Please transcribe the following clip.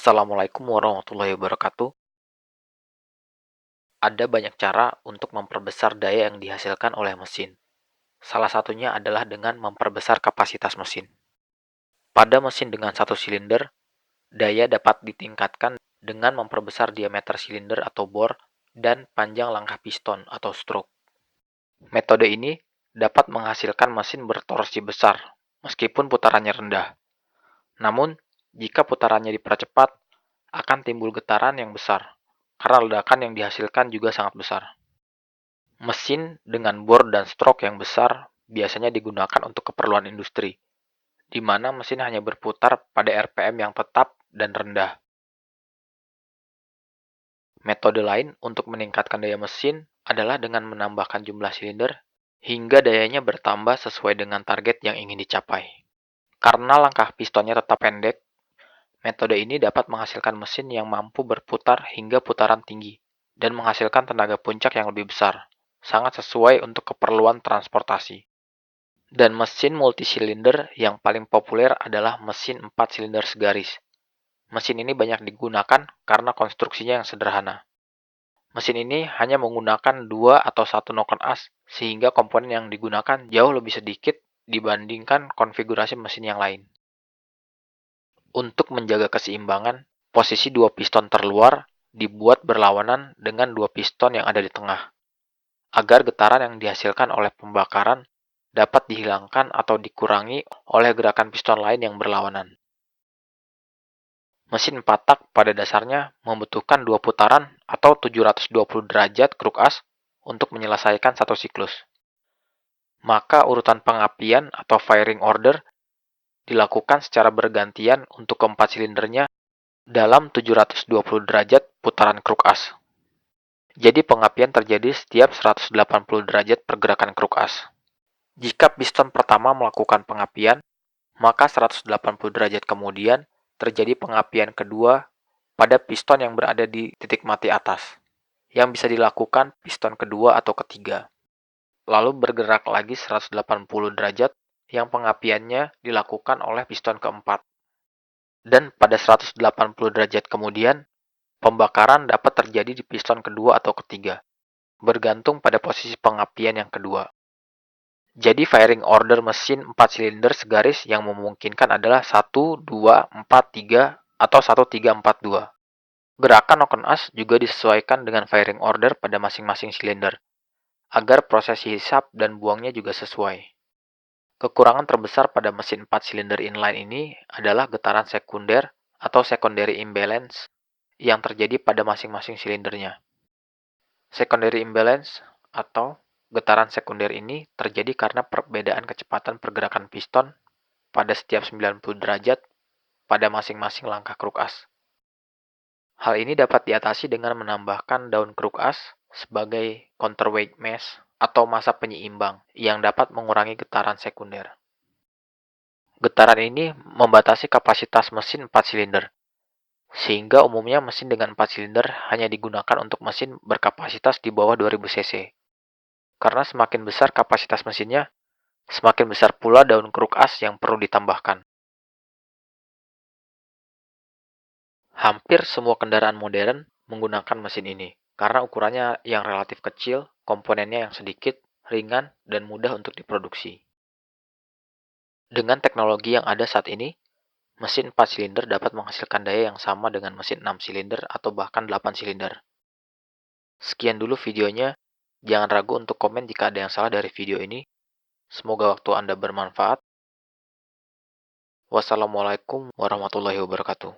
Assalamualaikum warahmatullahi wabarakatuh. Ada banyak cara untuk memperbesar daya yang dihasilkan oleh mesin. Salah satunya adalah dengan memperbesar kapasitas mesin. Pada mesin dengan satu silinder, daya dapat ditingkatkan dengan memperbesar diameter silinder atau bor dan panjang langkah piston atau stroke. Metode ini dapat menghasilkan mesin bertorsi besar, meskipun putarannya rendah. Namun, jika putarannya dipercepat, akan timbul getaran yang besar, karena ledakan yang dihasilkan juga sangat besar. Mesin dengan bor dan stroke yang besar biasanya digunakan untuk keperluan industri, di mana mesin hanya berputar pada RPM yang tetap dan rendah. Metode lain untuk meningkatkan daya mesin adalah dengan menambahkan jumlah silinder hingga dayanya bertambah sesuai dengan target yang ingin dicapai. Karena langkah pistonnya tetap pendek, metode ini dapat menghasilkan mesin yang mampu berputar hingga putaran tinggi dan menghasilkan tenaga puncak yang lebih besar, sangat sesuai untuk keperluan transportasi. Dan mesin multisilinder yang paling populer adalah mesin 4 silinder segaris. Mesin ini banyak digunakan karena konstruksinya yang sederhana. Mesin ini hanya menggunakan 2 atau 1 noken as, sehingga komponen yang digunakan jauh lebih sedikit dibandingkan konfigurasi mesin yang lain. Untuk menjaga keseimbangan, posisi dua piston terluar dibuat berlawanan dengan dua piston yang ada di tengah, agar getaran yang dihasilkan oleh pembakaran dapat dihilangkan atau dikurangi oleh gerakan piston lain yang berlawanan. Mesin 4 tak pada dasarnya membutuhkan dua putaran atau 720 derajat kruk as untuk menyelesaikan satu siklus. Maka urutan pengapian atau firing order dilakukan secara bergantian untuk keempat silindernya dalam 720 derajat putaran kruk as. Jadi pengapian terjadi setiap 180 derajat pergerakan kruk as. Jika piston pertama melakukan pengapian, maka 180 derajat kemudian terjadi pengapian kedua pada piston yang berada di titik mati atas, yang bisa dilakukan piston kedua atau ketiga. Lalu bergerak lagi 180 derajat yang pengapiannya dilakukan oleh piston keempat. Dan pada 180 derajat kemudian, pembakaran dapat terjadi di piston kedua atau ketiga, bergantung pada posisi pengapian yang kedua. Jadi firing order mesin 4 silinder segaris yang memungkinkan adalah 1, 2, 4, 3, atau 1, 3, 4, 2. Gerakan noken as juga disesuaikan dengan firing order pada masing-masing silinder, agar proses hisap dan buangnya juga sesuai. Kekurangan terbesar pada mesin 4 silinder inline ini adalah getaran sekunder atau secondary imbalance yang terjadi pada masing-masing silindernya. Secondary imbalance atau getaran sekunder ini terjadi karena perbedaan kecepatan pergerakan piston pada setiap 90 derajat pada masing-masing langkah kruk as. Hal ini dapat diatasi dengan menambahkan daun kruk as sebagai counterweight mesh atau massa penyeimbang yang dapat mengurangi getaran sekunder. Getaran ini membatasi kapasitas mesin 4 silinder, sehingga umumnya mesin dengan 4 silinder hanya digunakan untuk mesin berkapasitas di bawah 2000 cc. Karena semakin besar kapasitas mesinnya, semakin besar pula daun kruk as yang perlu ditambahkan. Hampir semua kendaraan modern menggunakan mesin ini, karena ukurannya yang relatif kecil, komponennya yang sedikit, ringan, dan mudah untuk diproduksi. Dengan teknologi yang ada saat ini, mesin 4 silinder dapat menghasilkan daya yang sama dengan mesin 6 silinder atau bahkan 8 silinder. Sekian dulu videonya, jangan ragu untuk komen jika ada yang salah dari video ini. Semoga waktu Anda bermanfaat. Wassalamualaikum warahmatullahi wabarakatuh.